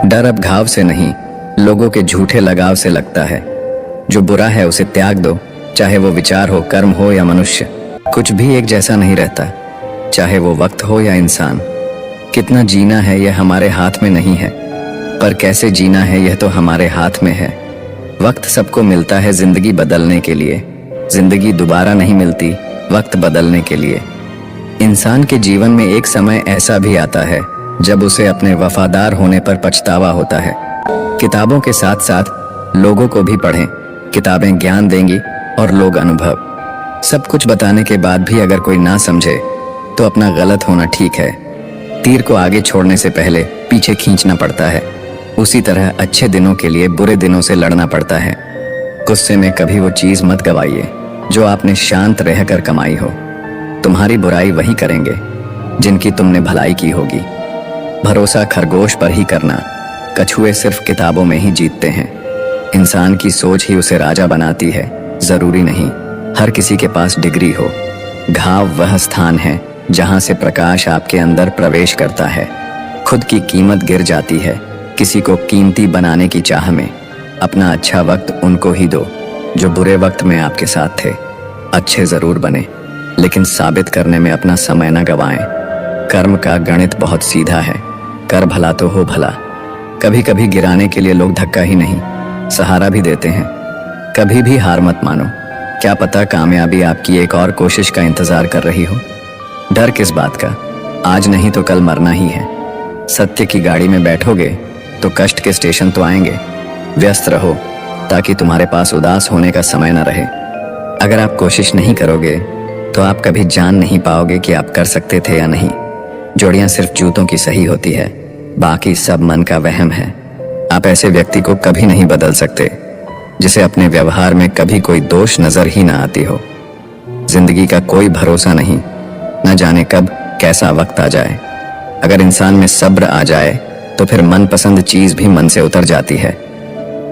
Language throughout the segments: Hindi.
डर अब घाव से नहीं, लोगों के झूठे लगाव से लगता है। जो बुरा है उसे त्याग दो, चाहे वो विचार हो, कर्म हो या मनुष्य। कुछ भी एक जैसा नहीं रहता, चाहे वो वक्त हो या इंसान। कितना जीना है यह हमारे हाथ में नहीं है, पर कैसे जीना है यह तो हमारे हाथ में है। वक्त सबको मिलता है जिंदगी बदलने के लिए, जिंदगी दोबारा नहीं मिलती वक्त बदलने के लिए। इंसान के जीवन में एक समय ऐसा भी आता है जब उसे अपने वफादार होने पर पछतावा होता है। किताबों के साथ साथ लोगों को भी पढ़ें। किताबें ज्ञान देंगी और लोग अनुभव। सब कुछ बताने के बाद भी अगर कोई ना समझे तो अपना गलत होना ठीक है। तीर को आगे छोड़ने से पहले पीछे खींचना पड़ता है। उसी तरह अच्छे दिनों के लिए बुरे दिनों से लड़ना पड़ता है। गुस्से में कभी वो चीज मत गवाइए जो आपने शांत रहकर कमाई हो। तुम्हारी बुराई वही करेंगे जिनकी तुमने भलाई की होगी। भरोसा खरगोश पर ही करना, कछुए सिर्फ किताबों में ही जीतते हैं। इंसान की सोच ही उसे राजा बनाती है, जरूरी नहीं हर किसी के पास डिग्री हो। घाव वह स्थान है जहां से प्रकाश आपके अंदर प्रवेश करता है। खुद की कीमत गिर जाती है किसी को कीमती बनाने की चाह में। अपना अच्छा वक्त उनको ही दो जो बुरे वक्त में आपके साथ थे। अच्छे जरूर बने, लेकिन साबित करने में अपना समय न गवाएं। कर्म का गणित बहुत सीधा है, कर भला तो हो भला। कभी कभी गिराने के लिए लोग धक्का ही नहीं, सहारा भी देते हैं। कभी भी हार मत मानो, क्या पता कामयाबी आपकी एक और कोशिश का इंतजार कर रही हो। डर किस बात का, आज नहीं तो कल मरना ही है। सत्य की गाड़ी में बैठोगे तो कष्ट के स्टेशन तो आएंगे। व्यस्त रहो ताकि तुम्हारे पास उदास होने का समय न रहे। अगर आप कोशिश नहीं करोगे तो आप कभी जान नहीं पाओगे कि आप कर सकते थे या नहीं। जोड़ियां सिर्फ जूतों की सही होती है, बाकी सब मन का वहम है। आप ऐसे व्यक्ति को कभी नहीं बदल सकते जिसे अपने व्यवहार में कभी कोई दोष नजर ही ना आती हो। जिंदगी का कोई भरोसा नहीं, न जाने कब कैसा वक्त आ जाए। अगर इंसान में सब्र आ जाए तो फिर मनपसंद चीज भी मन से उतर जाती है।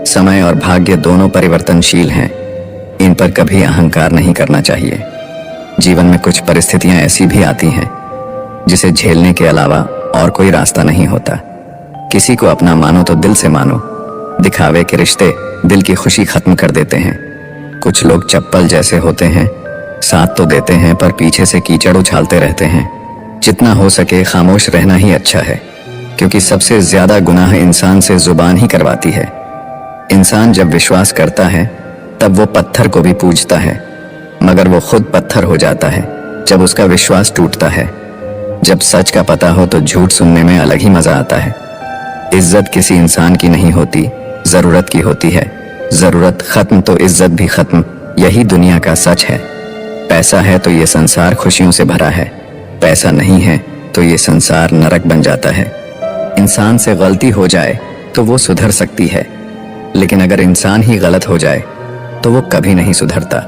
समय और भाग्य दोनों परिवर्तनशील हैं, इन पर कभी अहंकार नहीं करना चाहिए। जीवन में कुछ परिस्थितियां ऐसी भी आती हैं जिसे झेलने के अलावा और कोई रास्ता नहीं होता। किसी को अपना मानो तो दिल से मानो। दिखावे के रिश्ते दिल की खुशी खत्म कर देते हैं। कुछ लोग चप्पल जैसे होते हैं, साथ तो देते हैं पर पीछे से कीचड़ उछालते रहते हैं। जितना हो सके खामोश रहना ही अच्छा है, क्योंकि सबसे ज्यादा गुनाह इंसान से जुबान ही करवाती है। इंसान जब विश्वास करता है तब वो पत्थर को भी पूजता है, मगर वो खुद पत्थर हो जाता है जब उसका विश्वास टूटता है। जब सच का पता हो तो झूठ सुनने में अलग ही मजा आता है। इज्जत किसी इंसान की नहीं होती, जरूरत की होती है। जरूरत खत्म तो इज्जत भी खत्म, यही दुनिया का सच है। पैसा है तो ये संसार खुशियों से भरा है, पैसा नहीं है तो ये संसार नरक बन जाता है। इंसान से गलती हो जाए तो वो सुधर सकती है, लेकिन अगर इंसान ही गलत हो जाए तो वो कभी नहीं सुधरता।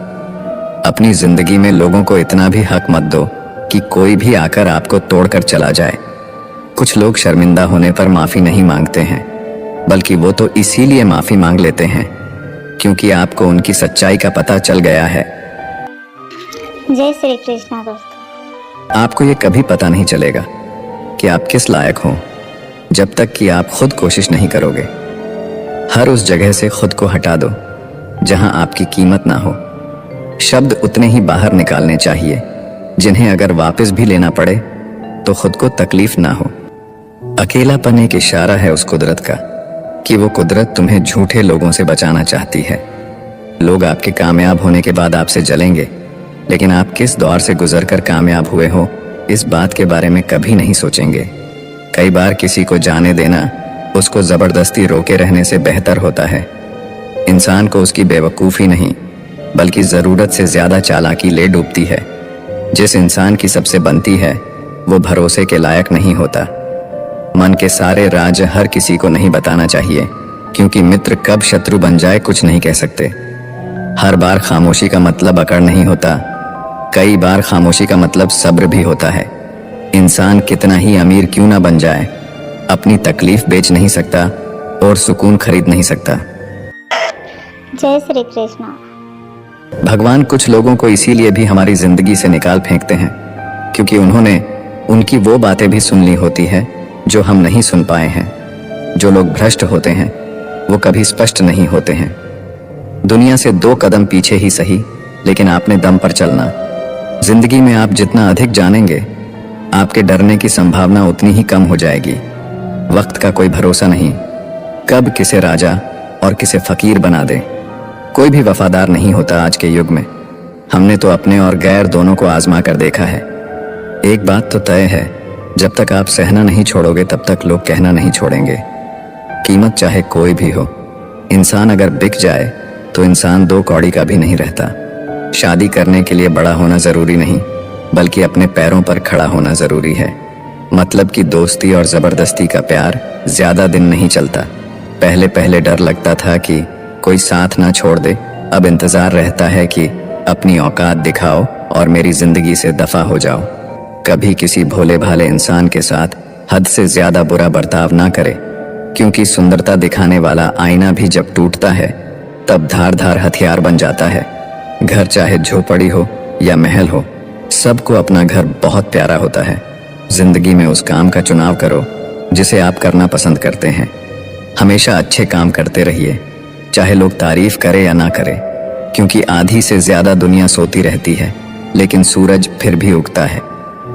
अपनी जिंदगी में लोगों को इतना भी हक मत दो कि कोई भी आकर आपको तोड़कर चला जाए। कुछ लोग शर्मिंदा होने पर माफी नहीं मांगते हैं, बल्कि वो तो इसीलिए माफी मांग लेते हैं क्योंकि आपको उनकी सच्चाई का पता चल गया है। जय श्री कृष्णा दोस्तों। आपको ये कभी पता नहीं चलेगा कि आप किस लायक हो जब तक कि आप खुद कोशिश नहीं करोगे। हर उस जगह से खुद को हटा दो जहां आपकी कीमत ना हो। शब्द उतने ही बाहर निकालने चाहिए जिन्हें अगर वापस भी लेना पड़े तो खुद को तकलीफ ना हो। अकेलापन एक इशारा है उस कुदरत का कि वो कुदरत तुम्हें झूठे लोगों से बचाना चाहती है। लोग आपके कामयाब होने के बाद आपसे जलेंगे, लेकिन आप किस दौर से गुजरकर कामयाब हुए हो इस बात के बारे में कभी नहीं सोचेंगे। कई बार किसी को जाने देना उसको जबरदस्ती रोके रहने से बेहतर होता है। इंसान को उसकी बेवकूफ़ी नहीं बल्कि ज़रूरत से ज़्यादा चालाकी ले डूबती है। जिस इंसान की सबसे बनती है वो भरोसे के लायक नहीं होता। मन के सारे राज हर किसी को नहीं बताना चाहिए, क्योंकि मित्र कब शत्रु बन जाए कुछ नहीं कह सकते। हर बार खामोशी का मतलब अकड़ नहीं होता, कई बार खामोशी का मतलब सब्र भी होता है। इंसान कितना ही अमीर क्यों ना बन जाए, अपनी तकलीफ बेच नहीं सकता और सुकून खरीद नहीं सकता। जय श्री कृष्णा। भगवान कुछ लोगों को इसीलिए भी हमारी जिंदगी से निकाल फेंकते हैं क्योंकि उन्होंने उनकी वो बातें भी सुन ली होती है जो हम नहीं सुन पाए हैं। जो लोग भ्रष्ट होते हैं वो कभी स्पष्ट नहीं होते हैं। दुनिया से 2 कदम पीछे ही सही, लेकिन आपने दम पर चलना। जिंदगी में आप जितना अधिक जानेंगे, आपके डरने की संभावना उतनी ही कम हो जाएगी। वक्त का कोई भरोसा नहीं, कब किसे राजा और किसे फकीर बना दे। कोई भी वफादार नहीं होता आज के युग में। हमने तो अपने और गैर दोनों को आजमा कर देखा है। एक बात तो तय है, जब तक आप सहना नहीं छोड़ोगे तब तक लोग कहना नहीं छोड़ेंगे। कीमत चाहे कोई भी हो, इंसान अगर बिक जाए तो इंसान 2 कौड़ी का भी नहीं रहता। शादी करने के लिए बड़ा होना जरूरी नहीं, बल्कि अपने पैरों पर खड़ा होना जरूरी है। मतलब कि दोस्ती और जबरदस्ती का प्यार ज्यादा दिन नहीं चलता। पहले पहले डर लगता था कि कोई साथ ना छोड़ दे, अब इंतजार रहता है कि अपनी औकात दिखाओ और मेरी जिंदगी से दफा हो जाओ। कभी किसी भोले भाले इंसान के साथ हद से ज्यादा बुरा बर्ताव ना करे, क्योंकि सुंदरता दिखाने वाला आईना भी जब टूटता है तब धार धार हथियार बन जाता है। घर चाहे झोपड़ी हो या महल हो, सबको अपना घर बहुत प्यारा होता है। जिंदगी में उस काम का चुनाव करो जिसे आप करना पसंद करते हैं। हमेशा अच्छे काम करते रहिए, चाहे लोग तारीफ करे या ना करे, क्योंकि आधी से ज्यादा दुनिया सोती रहती है, लेकिन सूरज फिर भी उगता है।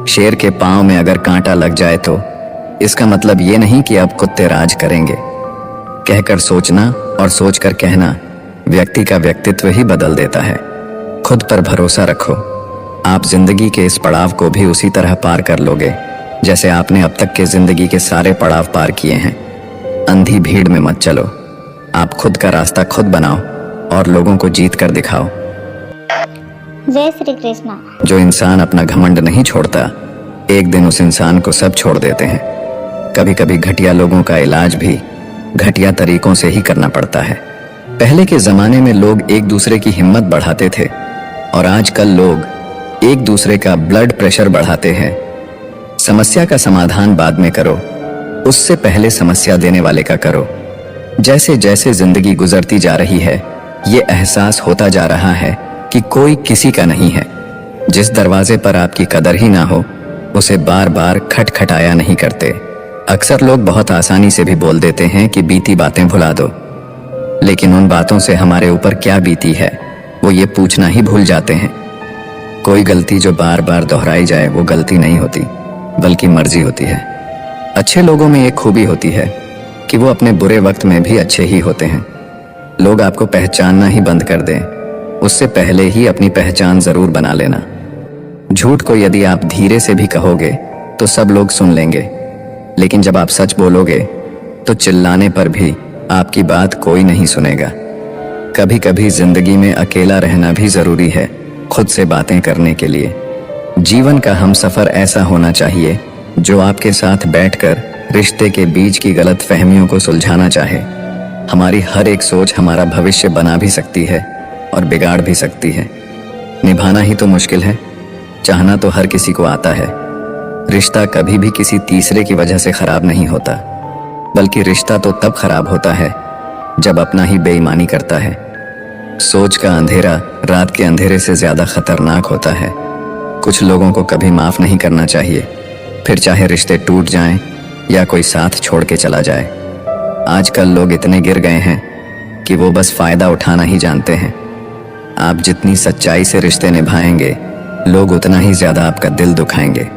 शेर के पांव में अगर कांटा लग जाए तो इसका मतलब ये नहीं कि अब कुत्ते राज करेंगे। कहकर सोचना और सोचकर कहना व्यक्ति का व्यक्तित्व ही बदल देता है। खुद पर भरोसा रखो, आप जिंदगी के इस पड़ाव को भी उसी तरह पार कर लोगे जैसे आपने अब तक के जिंदगी के सारे पड़ाव पार किए हैं। अंधी भीड़ में मत चलो, आप खुद का रास्ता खुद बनाओ और लोगों को जीत कर दिखाओ। जय श्री कृष्णा। जो इंसान अपना घमंड नहीं छोड़ता, एक दिन उस इंसान को सब छोड़ देते हैं। कभी कभी घटिया लोगों का इलाज भी घटिया तरीकों से ही करना पड़ता है। पहले के जमाने में लोग एक दूसरे की हिम्मत बढ़ाते थे और आजकल लोग एक दूसरे का ब्लड प्रेशर बढ़ाते हैं। समस्या का समाधान बाद में करो, उससे पहले समस्या देने वाले का करो। जैसे जैसे जिंदगी गुजरती जा रही है, ये एहसास होता जा रहा है कि कोई किसी का नहीं है। जिस दरवाजे पर आपकी कदर ही ना हो, उसे बार बार खटखटाया नहीं करते। अक्सर लोग बहुत आसानी से भी बोल देते हैं कि बीती बातें भुला दो, लेकिन उन बातों से हमारे ऊपर क्या बीती है वो ये पूछना ही भूल जाते हैं। कोई गलती जो बार बार दोहराई जाए वो गलती नहीं होती, बल्कि मर्जी होती है। अच्छे लोगों में एक खूबी होती है कि वो अपने बुरे वक्त में भी अच्छे ही होते हैं। लोग आपको पहचानना ही बंद कर दें, उससे पहले ही अपनी पहचान जरूर बना लेना। झूठ को यदि आप धीरे से भी कहोगे तो सब लोग सुन लेंगे, लेकिन जब आप सच बोलोगे तो चिल्लाने पर भी आपकी बात कोई नहीं सुनेगा। कभी कभी जिंदगी में अकेला रहना भी जरूरी है, खुद से बातें करने के लिए। जीवन का हमसफर ऐसा होना चाहिए जो आपके साथ बैठकर रिश्ते के बीच की गलत फहमियों को सुलझाना चाहे। हमारी हर एक सोच हमारा भविष्य बना भी सकती है और बिगाड़ भी सकती है। निभाना ही तो मुश्किल है, चाहना तो हर किसी को आता है। रिश्ता कभी भी किसी तीसरे की वजह से खराब नहीं होता, बल्कि रिश्ता तो तब खराब होता है जब अपना ही बेईमानी करता है। सोच का अंधेरा रात के अंधेरे से ज्यादा खतरनाक होता है। कुछ लोगों को कभी माफ नहीं करना चाहिए, फिर चाहे रिश्ते टूट जाएं या कोई साथ छोड़ के चला जाए। आजकल लोग इतने गिर गए हैं कि वो बस फायदा उठाना ही जानते हैं। आप जितनी सच्चाई से रिश्ते निभाएंगे, लोग उतना ही ज्यादा आपका दिल दुखाएंगे।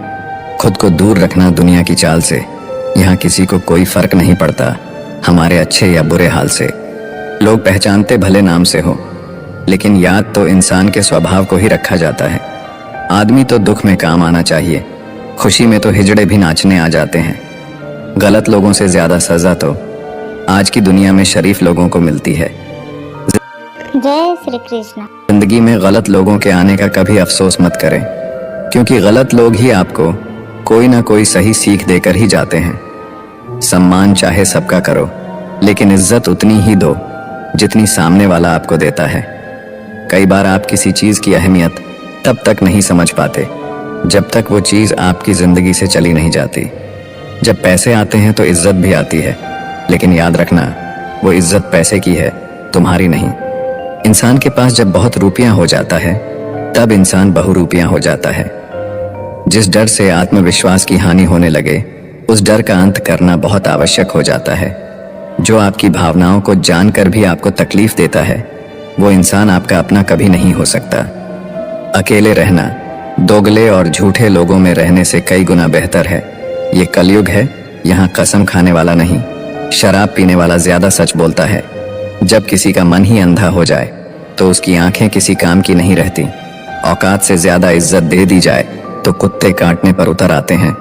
खुद को दूर रखना दुनिया की चाल से। यहाँ किसी को कोई फर्क नहीं पड़ता हमारे अच्छे या बुरे हाल से। लोग पहचानते भले नाम से हो, लेकिन याद तो इंसान के स्वभाव को ही रखा जाता है। आदमी तो दुख में काम आना चाहिए, खुशी में तो हिजड़े भी नाचने आ जाते हैं। गलत लोगों से ज्यादा सजा तो आज की दुनिया में शरीफ लोगों को मिलती है। जय श्री कृष्ण। जिंदगी में गलत लोगों के आने का कभी अफसोस मत करें, क्योंकि गलत लोग ही आपको कोई ना कोई सही सीख देकर ही जाते हैं। सम्मान चाहे सबका करो, लेकिन इज्जत उतनी ही दो जितनी सामने वाला आपको देता है। कई बार आप किसी चीज की अहमियत तब तक नहीं समझ पाते जब तक वो चीज आपकी जिंदगी से चली नहीं जाती। जब पैसे आते हैं तो इज्जत भी आती है, लेकिन याद रखना वो इज्जत पैसे की है, तुम्हारी नहीं। इंसान के पास जब बहुत रुपया हो जाता है तब इंसान बहुरूपिया हो जाता है। जिस डर से आत्मविश्वास की हानि होने लगे, उस डर का अंत करना बहुत आवश्यक हो जाता है। जो आपकी भावनाओं को जानकर भी आपको तकलीफ देता है, वो इंसान आपका अपना कभी नहीं हो सकता। अकेले रहना दोगले और झूठे लोगों में रहने से कई गुना बेहतर है। ये कलयुग है, यहाँ कसम खाने वाला नहीं, शराब पीने वाला ज्यादा सच बोलता है। जब किसी का मन ही अंधा हो जाए तो उसकी आंखें किसी काम की नहीं रहती। औकात से ज्यादा इज्जत दे दी जाए तो कुत्ते काटने पर उतर आते हैं।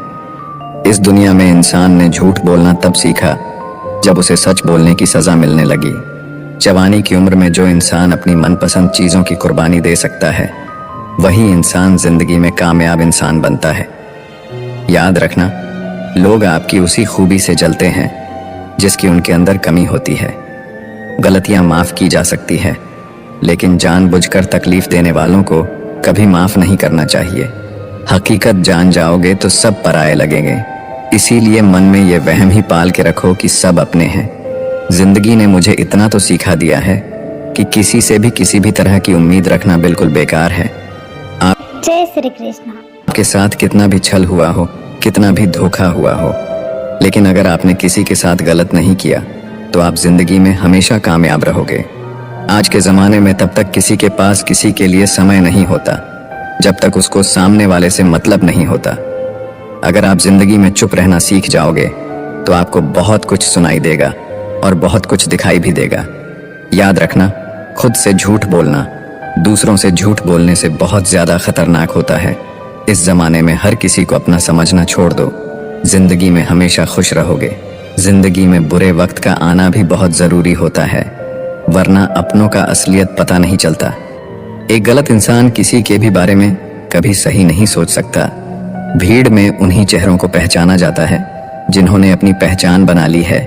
इस दुनिया में इंसान ने झूठ बोलना तब सीखा जब उसे सच बोलने की सजा मिलने लगी। जवानी की उम्र में जो इंसान अपनी मनपसंद चीजों की कुर्बानी दे सकता है, वही इंसान जिंदगी में कामयाब इंसान बनता है। याद रखना, लोग आपकी उसी खूबी से जलते हैं जिसकी उनके अंदर कमी होती है। गलतियां माफ की जा सकती है, लेकिन जानबूझकर तकलीफ देने वालों को कभी माफ नहीं करना चाहिए। हकीकत जान जाओगे तो सब पराये लगेंगे। इसीलिए मन में ये वहम ही पाल के रखो कि सब अपने हैं। जिंदगी ने मुझे इतना तो सिखा दिया है कि किसी से भी किसी भी तरह की उम्मीद रखना बिल्कुल बेकार है। जय श्री कृष्ण। आपके साथ कितना भी छल हुआ हो, कितना भी धोखा हुआ हो, लेकिन अगर आपने किसी के साथ गलत नहीं किया तो आप जिंदगी में हमेशा कामयाब रहोगे। आज के ज़माने में तब तक किसी के पास किसी के लिए समय नहीं होता जब तक उसको सामने वाले से मतलब नहीं होता। अगर आप जिंदगी में चुप रहना सीख जाओगे तो आपको बहुत कुछ सुनाई देगा और बहुत कुछ दिखाई भी देगा। याद रखना, खुद से झूठ बोलना दूसरों से झूठ बोलने से बहुत ज्यादा खतरनाक होता है। इस जमाने में हर किसी को अपना समझना छोड़ दो। जिंदगी में हमेशा खुश रहोगे। जिंदगी में बुरे वक्त का आना भी बहुत जरूरी होता है, वरना अपनों का असलियत पता नहीं चलता। एक गलत इंसान किसी के भी बारे में कभी सही नहीं सोच सकता। भीड़ में उन्हीं चेहरों को पहचाना जाता है जिन्होंने अपनी पहचान बना ली है।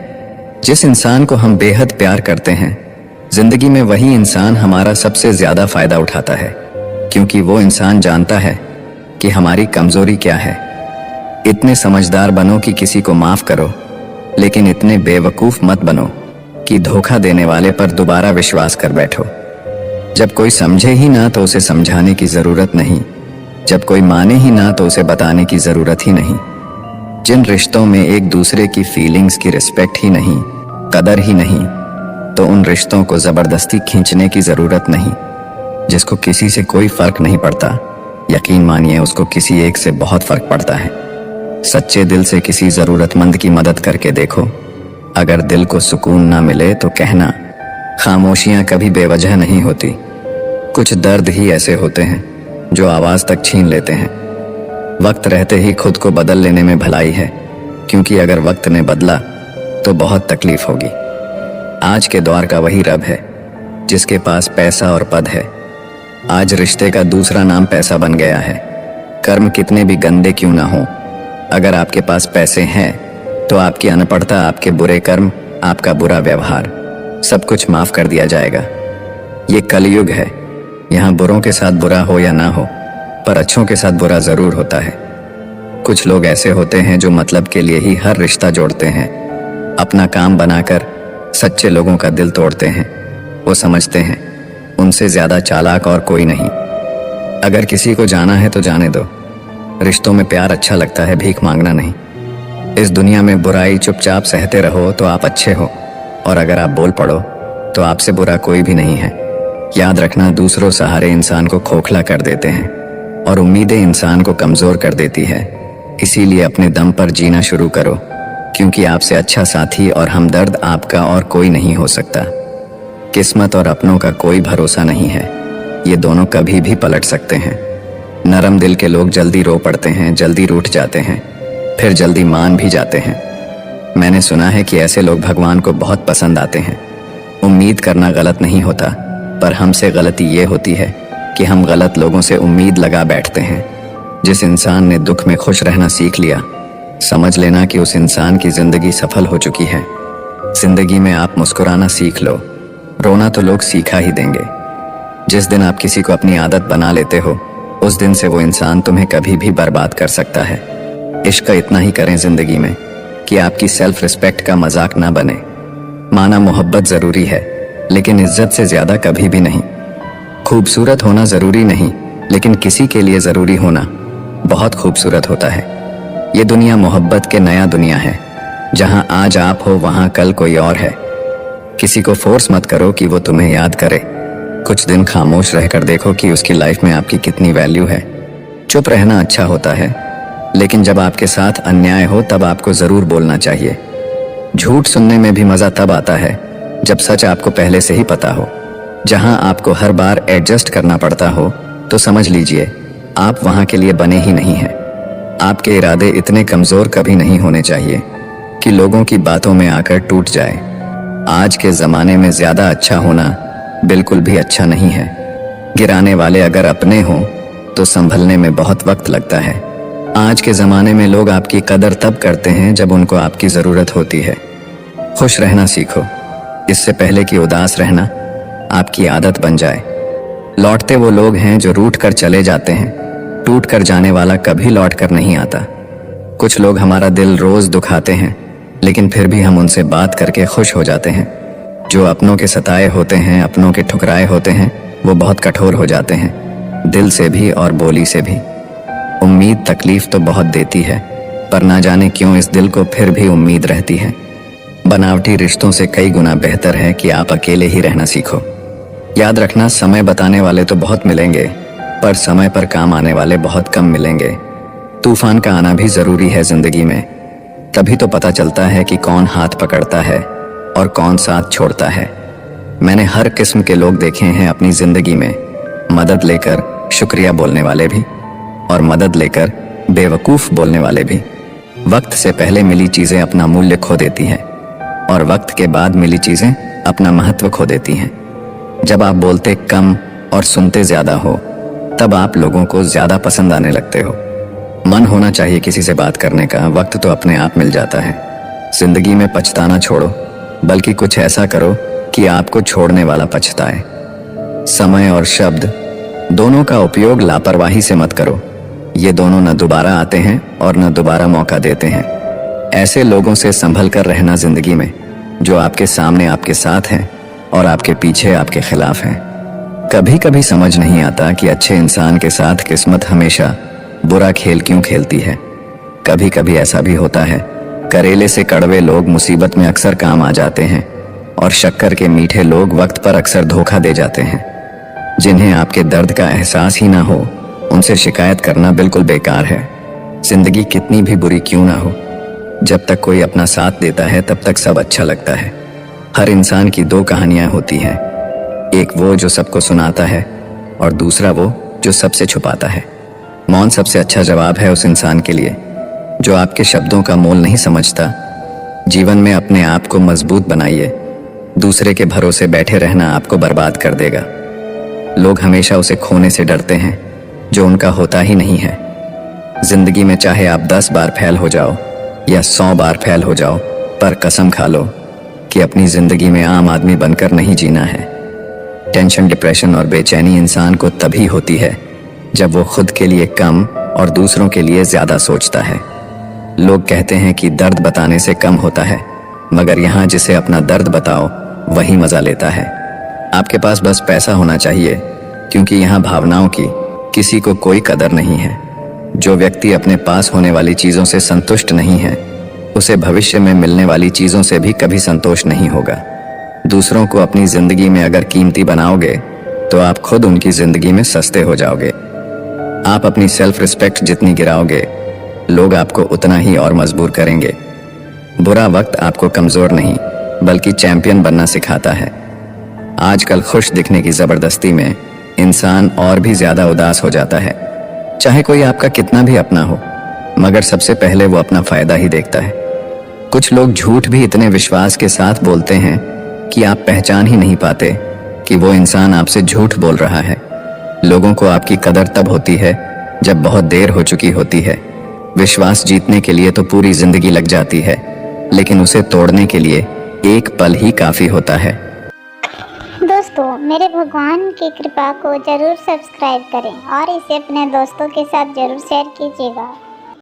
जिस इंसान को हम बेहद प्यार करते हैं, जिंदगी में वही इंसान हमारा सबसे ज्यादा फायदा उठाता है, क्योंकि वो इंसान जानता है कि हमारी कमजोरी क्या है। इतने समझदार बनो कि किसी को माफ करो, लेकिन इतने बेवकूफ मत बनो कि धोखा देने वाले पर दोबारा विश्वास कर बैठो। जब कोई समझे ही ना तो उसे समझाने की जरूरत नहीं, जब कोई माने ही ना तो उसे बताने की जरूरत ही नहीं। जिन रिश्तों में एक दूसरे की फीलिंग्स की रिस्पेक्ट ही नहीं, कदर ही नहीं, तो उन रिश्तों को जबरदस्ती खींचने की जरूरत नहीं। जिसको किसी से कोई फर्क नहीं पड़ता, यकीन मानिए उसको किसी एक से बहुत फर्क पड़ता है। सच्चे दिल से किसी जरूरतमंद की मदद करके देखो। अगर दिल को सुकून ना मिले तो कहना, खामोशियां कभी बेवजह नहीं होती। कुछ दर्द ही ऐसे होते हैं जो आवाज तक छीन लेते हैं। वक्त रहते ही खुद को बदल लेने में भलाई है, क्योंकि अगर वक्त ने बदला तो बहुत तकलीफ होगी। आज के दौर का वही रब है जिसके पास पैसा और पद है। आज रिश्ते का दूसरा नाम पैसा बन गया है। कर्म कितने भी गंदे क्यों ना हो, अगर आपके पास पैसे हैं तो आपकी अनपढ़ता, आपके बुरे कर्म, आपका बुरा व्यवहार, सब कुछ माफ कर दिया जाएगा। ये कलयुग है, यहाँ बुरों के साथ बुरा हो या ना हो, पर अच्छों के साथ बुरा जरूर होता है। कुछ लोग ऐसे होते हैं जो मतलब के लिए ही हर रिश्ता जोड़ते हैं, अपना काम बनाकर सच्चे लोगों का दिल तोड़ते हैं। वो समझते हैं उनसे ज्यादा चालाक और कोई नहीं। अगर किसी को जाना है तो जाने दो। रिश्तों में प्यार अच्छा लगता है, भीख मांगना नहीं। इस दुनिया में बुराई चुपचाप सहते रहो तो आप अच्छे हो, और अगर आप बोल पड़ो तो आपसे बुरा कोई भी नहीं है। याद रखना, दूसरों सहारे इंसान को खोखला कर देते हैं और उम्मीदें इंसान को कमजोर कर देती है। इसीलिए अपने दम पर जीना शुरू करो, क्योंकि आपसे अच्छा साथी और हमदर्द आपका और कोई नहीं हो सकता। किस्मत और अपनों का कोई भरोसा नहीं है, ये दोनों कभी भी पलट सकते हैं। नरम दिल के लोग जल्दी रो पड़ते हैं, जल्दी रूठ जाते हैं, फिर जल्दी मान भी जाते हैं। मैंने सुना है कि ऐसे लोग भगवान को बहुत पसंद आते हैं। उम्मीद करना गलत नहीं होता, पर हमसे गलती ये होती है कि हम गलत लोगों से उम्मीद लगा बैठते हैं। जिस इंसान ने दुख में खुश रहना सीख लिया, समझ लेना कि उस इंसान की जिंदगी सफल हो चुकी है। जिंदगी में आप मुस्कुराना सीख लो, रोना तो लोग सीखा ही देंगे। जिस दिन आप किसी को अपनी आदत बना लेते हो, उस दिन से वो इंसान तुम्हें कभी भी बर्बाद कर सकता है। इश्क इतना ही करें जिंदगी में कि आपकी सेल्फ रिस्पेक्ट का मजाक ना बने। माना मोहब्बत जरूरी है, लेकिन इज्जत से ज्यादा कभी भी नहीं। खूबसूरत होना जरूरी नहीं, लेकिन किसी के लिए जरूरी होना बहुत खूबसूरत होता है। ये दुनिया मोहब्बत के नया दुनिया है। जहां आज आप हो वहां कल कोई और है। किसी को फोर्स मत करो कि वो तुम्हें याद करे। कुछ दिन खामोश रहकर देखो कि उसकी लाइफ में आपकी कितनी वैल्यू है। चुप रहना अच्छा होता है, लेकिन जब आपके साथ अन्याय हो तब आपको जरूर बोलना चाहिए। झूठ सुनने में भी मजा तब आता है जब सच आपको पहले से ही पता हो। जहां आपको हर बार एडजस्ट करना पड़ता हो तो समझ लीजिए आप वहां के लिए बने ही नहीं हैं। आपके इरादे इतने कमजोर कभी नहीं होने चाहिए कि लोगों की बातों में आकर टूट जाए। आज के जमाने में ज्यादा अच्छा होना बिल्कुल भी अच्छा नहीं है। गिराने वाले अगर अपने हों तो संभलने में बहुत वक्त लगता है। आज के जमाने में लोग आपकी कदर तब करते हैं जब उनको आपकी जरूरत होती है। खुश रहना सीखो, इससे पहले कि उदास रहना आपकी आदत बन जाए। लौटते वो लोग हैं जो रूठ कर चले जाते हैं, टूट कर जाने वाला कभी लौट कर नहीं आता। कुछ लोग हमारा दिल रोज दुखाते हैं, लेकिन फिर भी हम उनसे बात करके खुश हो जाते हैं। जो अपनों के सताए होते हैं, अपनों के ठुकराए होते हैं, वो बहुत कठोर हो जाते हैं, दिल से भी और बोली से भी। उम्मीद तकलीफ तो बहुत देती है, पर ना जाने क्यों इस दिल को फिर भी उम्मीद रहती है। बनावटी रिश्तों से कई गुना बेहतर है कि आप अकेले ही रहना सीखो। याद रखना, समय बताने वाले तो बहुत मिलेंगे, पर समय पर काम आने वाले बहुत कम मिलेंगे। तूफान का आना भी जरूरी है जिंदगी में, तभी तो पता चलता है कि कौन हाथ पकड़ता है और कौन साथ छोड़ता है। मैंने हर किस्म के लोग देखे हैं अपनी जिंदगी में, मदद लेकर शुक्रिया बोलने वाले भी और मदद लेकर बेवकूफ बोलने वाले भी। वक्त से पहले मिली चीजें अपना मूल्य खो देती हैं और वक्त के बाद मिली चीजें अपना महत्व खो देती हैं। जब आप बोलते कम और सुनते ज्यादा हो तब आप लोगों को ज्यादा पसंद आने लगते हो। मन होना चाहिए किसी से बात करने का, वक्त तो अपने आप मिल जाता है। जिंदगी में पछताना छोड़ो, बल्कि कुछ ऐसा करो कि आपको छोड़ने वाला पछताए। समय और शब्द दोनों का उपयोग लापरवाही से मत करो। ये दोनों न दोबारा आते हैं और न दोबारा मौका देते हैं। ऐसे लोगों से संभल कर रहना जिंदगी में, जो आपके सामने आपके साथ हैं और आपके पीछे आपके खिलाफ हैं। कभी कभी समझ नहीं आता कि अच्छे इंसान के साथ किस्मत हमेशा बुरा खेल क्यों खेलती है। कभी कभी ऐसा भी होता है, करेले से कड़वे लोग मुसीबत में अक्सर काम आ जाते हैं और शक्कर के मीठे लोग वक्त पर अक्सर धोखा दे जाते हैं। जिन्हें आपके दर्द का एहसास ही ना हो, उनसे शिकायत करना बिल्कुल बेकार है। जिंदगी कितनी भी बुरी क्यों ना हो, जब तक कोई अपना साथ देता है तब तक सब अच्छा लगता है। हर इंसान की दो कहानियां होती हैं, एक वो जो सबको सुनाता है और दूसरा वो जो सबसे छुपाता है। मौन सबसे अच्छा जवाब है उस इंसान के लिए जो आपके शब्दों का मोल नहीं समझता। जीवन में अपने आप को मजबूत बनाइए, दूसरे के भरोसे बैठे रहना आपको बर्बाद कर देगा। लोग हमेशा उसे खोने से डरते हैं जो उनका होता ही नहीं है। जिंदगी में चाहे आप 10 बार फेल हो जाओ या 100 बार फेल हो जाओ, पर कसम खा लो कि अपनी जिंदगी में आम आदमी बनकर नहीं जीना है। टेंशन, डिप्रेशन और बेचैनी इंसान को तभी होती है जब वो खुद के लिए कम और दूसरों के लिए ज्यादा सोचता है। लोग कहते हैं कि दर्द बताने से कम होता है, मगर यहाँ जिसे अपना दर्द बताओ वही मजा लेता है। आपके पास बस पैसा होना चाहिए, क्योंकि यहाँ भावनाओं की किसी को कोई कदर नहीं है। जो व्यक्ति अपने पास होने वाली चीजों से संतुष्ट नहीं है, उसे भविष्य में मिलने वाली चीजों से भी कभी संतोष नहीं होगा। दूसरों को अपनी जिंदगी में अगर कीमती बनाओगे तो आप खुद उनकी जिंदगी में सस्ते हो जाओगे। आप अपनी सेल्फ रिस्पेक्ट जितनी गिराओगे, लोग आपको उतना ही और मजबूर करेंगे। बुरा वक्त आपको कमजोर नहीं बल्कि चैंपियन बनना सिखाता है। आजकल खुश दिखने की जबरदस्ती में इंसान और भी ज्यादा उदास हो जाता है। चाहे कोई आपका कितना भी अपना हो, मगर सबसे पहले वो अपना फायदा ही देखता है। कुछ लोग झूठ भी इतने विश्वास के साथ बोलते हैं कि आप पहचान ही नहीं पाते कि वो इंसान आपसे झूठ बोल रहा है। लोगों को आपकी कदर तब होती है जब बहुत देर हो चुकी होती है। विश्वास जीतने के लिए तो पूरी जिंदगी लग जाती है, लेकिन उसे तोड़ने के लिए एक पल ही काफी होता है। दोस्तों, मेरे भगवान की कृपा को जरूर सब्सक्राइब करें और इसे अपने दोस्तों के साथ जरूर शेयर कीजिएगा।